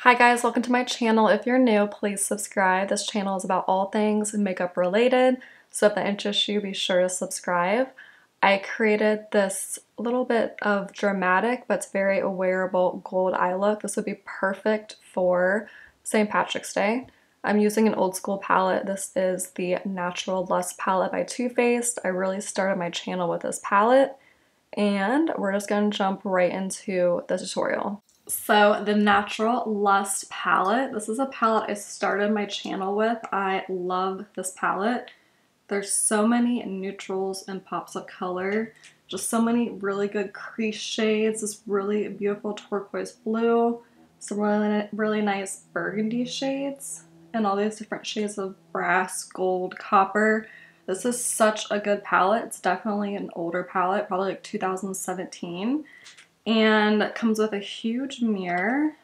Hi guys, welcome to my channel. If you're new, please subscribe. This channel is about all things makeup related, so if that interests you, be sure to subscribe. I created this little bit of dramatic but very wearable gold eye look. This would be perfect for St. Patrick's Day. I'm using an old school palette. This is the Natural Lust palette by Too Faced. I really started my channel with this palette, and we're just gonna jump right into the tutorial. So the Natural Lust palette, this is a palette I started my channel with. I love this palette. There's so many neutrals and pops of color, just so many really good crease shades, this really beautiful turquoise blue, some really nice burgundy shades, and all these different shades of brass, gold, copper. This is such a good palette. It's definitely an older palette, probably like 2017. And it comes with a huge mirror,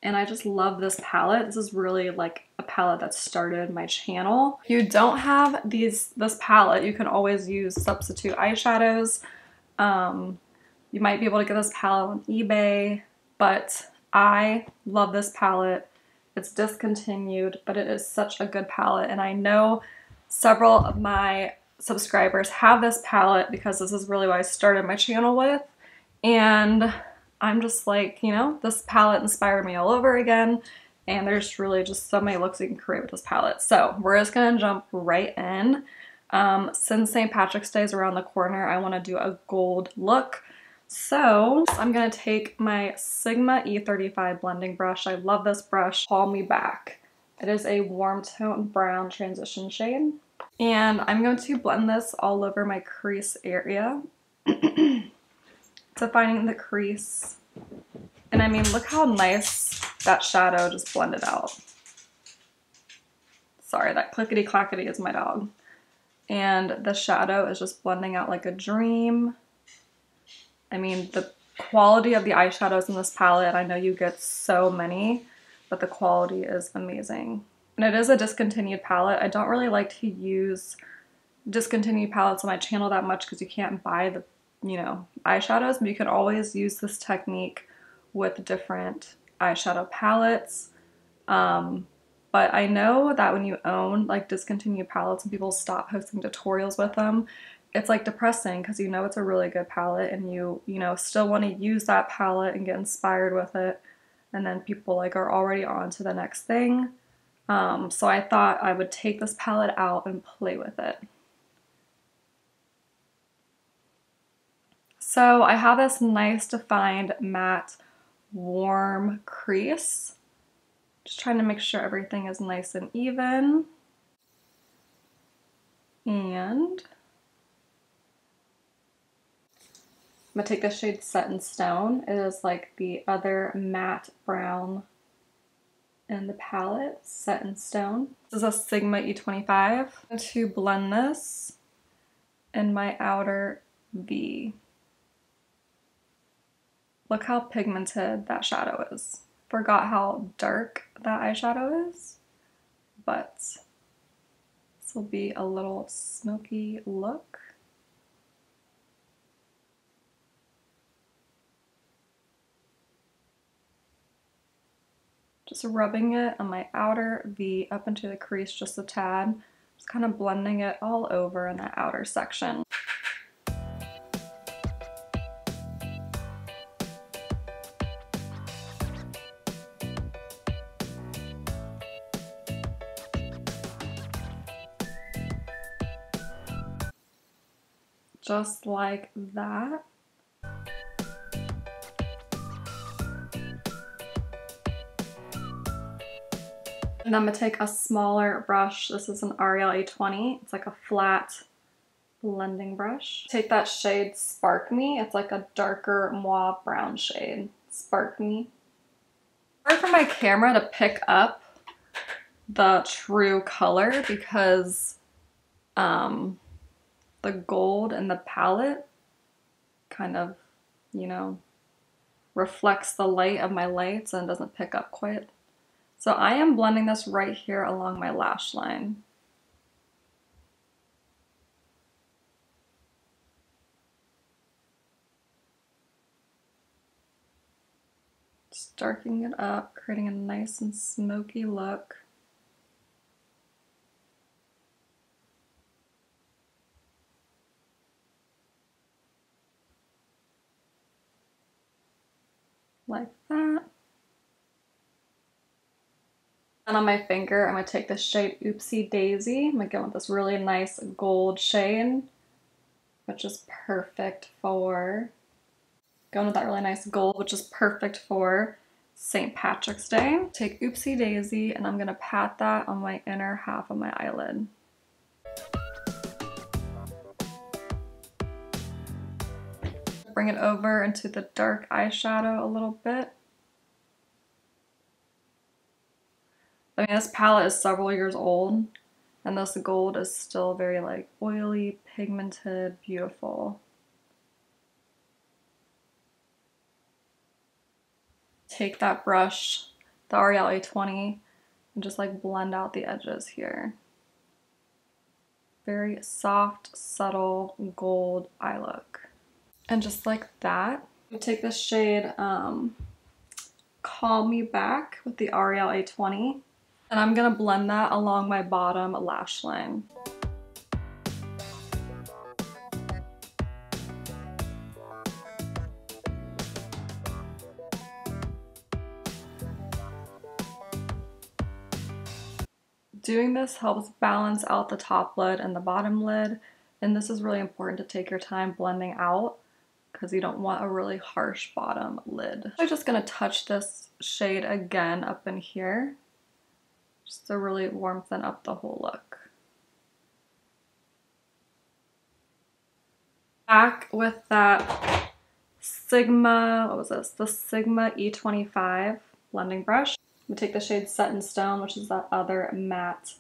and I just love this palette. This is really like a palette that started my channel. If you don't have this palette, you can always use substitute eyeshadows. You might be able to get this palette on eBay, but I love this palette. It's discontinued, but it is such a good palette, and I know several of my subscribers have this palette because this is really what I started my channel with. And I'm just like, you know, this palette inspired me all over again, and there's really just so many looks you can create with this palette. So we're just gonna jump right in. Since St. Patrick's Day is around the corner, I want to do a gold look. So I'm gonna take my Sigma E35 blending brush. I love this brush. Call Me Back. It is a warm tone brown transition shade, and I'm going to blend this all over my crease area. Defining the crease. And I mean, look how nice that shadow just blended out. Sorry, that clickety clackety is my dog. And the shadow is just blending out like a dream. I mean, the quality of the eyeshadows in this palette, I know you get so many, but the quality is amazing. And it is a discontinued palette. I don't really like to use discontinued palettes on my channel that much because you can't buy the eyeshadows, but you can always use this technique with different eyeshadow palettes. But I know that when you own like discontinued palettes and people stop posting tutorials with them, it's like depressing because you know it's a really good palette and you still want to use that palette and get inspired with it, and then people like are already on to the next thing. So I thought I would take this palette out and play with it. So I have this nice defined matte warm crease. Just trying to make sure everything is nice and even. And I'm gonna take the shade Set in Stone. It is like the other matte brown in the palette, Set in Stone. This is a Sigma E25. I'm going to blend this in my outer V. Look how pigmented that shadow is. Forgot how dark that eyeshadow is, but this will be a little smoky look. Just rubbing it on my outer V up into the crease just a tad. Just kind of blending it all over in that outer section. Just like that. And I'm gonna take a smaller brush. This is an Ariel A20. It's like a flat blending brush. Take that shade Spark Me. It's like a darker mauve brown shade. Spark Me. Hard for my camera to pick up the true color because the gold in the palette kind of, reflects the light of my lights and doesn't pick up quite. So I am blending this right here along my lash line. Just darkening it up, creating a nice and smoky look. Like that. And on my finger, I'm going to take the shade Oopsie Daisy. I'm going to go with this really nice gold shade, which is perfect for, going with that really nice gold, which is perfect for St. Patrick's Day. Take Oopsie Daisy, and I'm going to pat that on my inner half of my eyelid. Bring it over into the dark eyeshadow a little bit. I mean, this palette is several years old, and this gold is still very like oily, pigmented, beautiful. Take that brush, the L'Oreal A20, and just like blend out the edges here. Very soft, subtle gold eye look. And just like that, we take the shade Call Me Back with the L'Oreal A20. And I'm gonna blend that along my bottom lash line. Doing this helps balance out the top lid and the bottom lid, and this is really important to take your time blending out because you don't want a really harsh bottom lid. I'm just gonna touch this shade again up in here, just to really warmthen up the whole look. Back with that Sigma, what was this? The Sigma E25 blending brush. I'm gonna take the shade Set in Stone, which is that other matte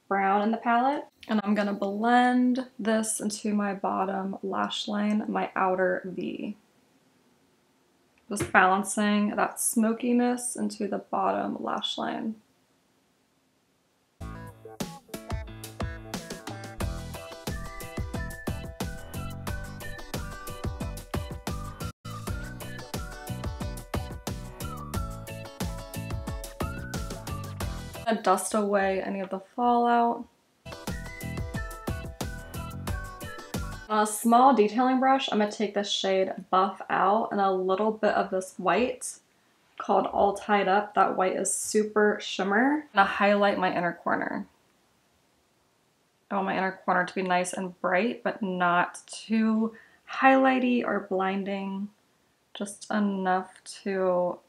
brown in the palette. And I'm gonna blend this into my bottom lash line, my outer V. Just balancing that smokiness into the bottom lash line. Dust away any of the fallout. On a small detailing brush, I'm going to take this shade Buff Out and a little bit of this white called All Tied Up. That white is super shimmer. I'm going to highlight my inner corner. I want my inner corner to be nice and bright, but not too highlighty or blinding. Just enough to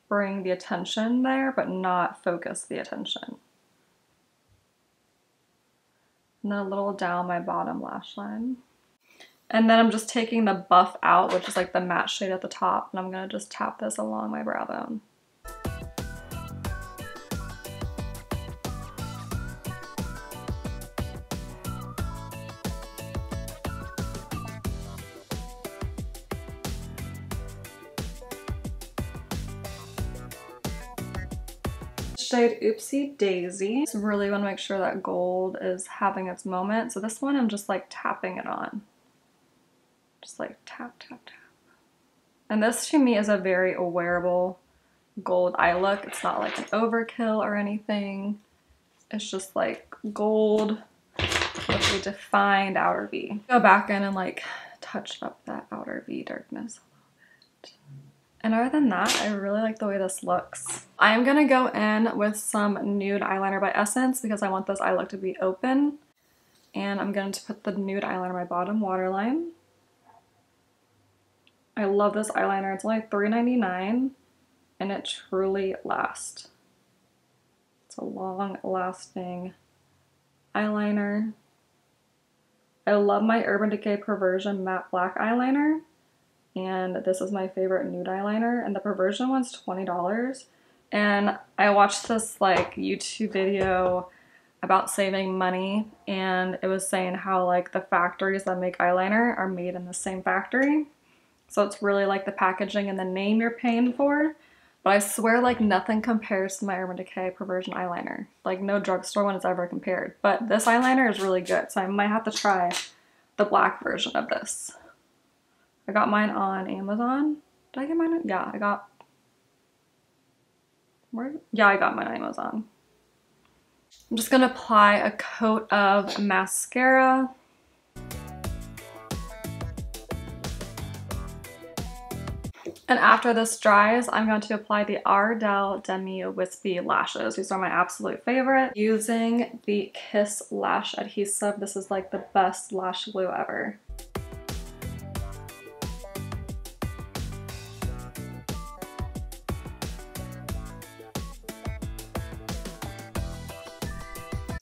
bring the attention there, but not focus the attention. And then a little down my bottom lash line. And then I'm just taking the Buff Out, which is like the matte shade at the top, and I'm gonna just tap this along my brow bone. Shade Oopsie Daisy. So really want to make sure that gold is having its moment. So this one I'm just like tapping it on. Just like tap, tap, tap. And this to me is a very wearable gold eye look. It's not like an overkill or anything. It's just like gold with a defined outer V. Go back in and like touch up that outer V darkness. And other than that, I really like the way this looks. I'm gonna go in with some nude eyeliner by Essence because I want this eye look to be open. And I'm going to put the nude eyeliner on my bottom waterline. I love this eyeliner. It's only $3.99 and it truly lasts. It's a long-lasting eyeliner. I love my Urban Decay Perversion Matte Black eyeliner. And this is my favorite nude eyeliner, and the Perversion one's $20. And I watched this like YouTube video about saving money, and it was saying how like the factories that make eyeliner are made in the same factory. So it's really like the packaging and the name you're paying for. But I swear like nothing compares to my Urban Decay Perversion eyeliner. Like no drugstore one is ever compared. But this eyeliner is really good, so I might have to try the black version of this. I got mine on Amazon. Did I get mine? Yeah, I got Yeah, I got mine on Amazon. I'm just gonna apply a coat of mascara. And after this dries, I'm going to apply the Ardell Demi Wispy Lashes. These are my absolute favorite. Using the Kiss Lash Adhesive. This is like the best lash glue ever.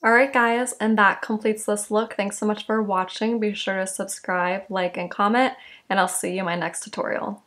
Alright guys, and that completes this look. Thanks so much for watching. Be sure to subscribe, like, and comment, and I'll see you in my next tutorial.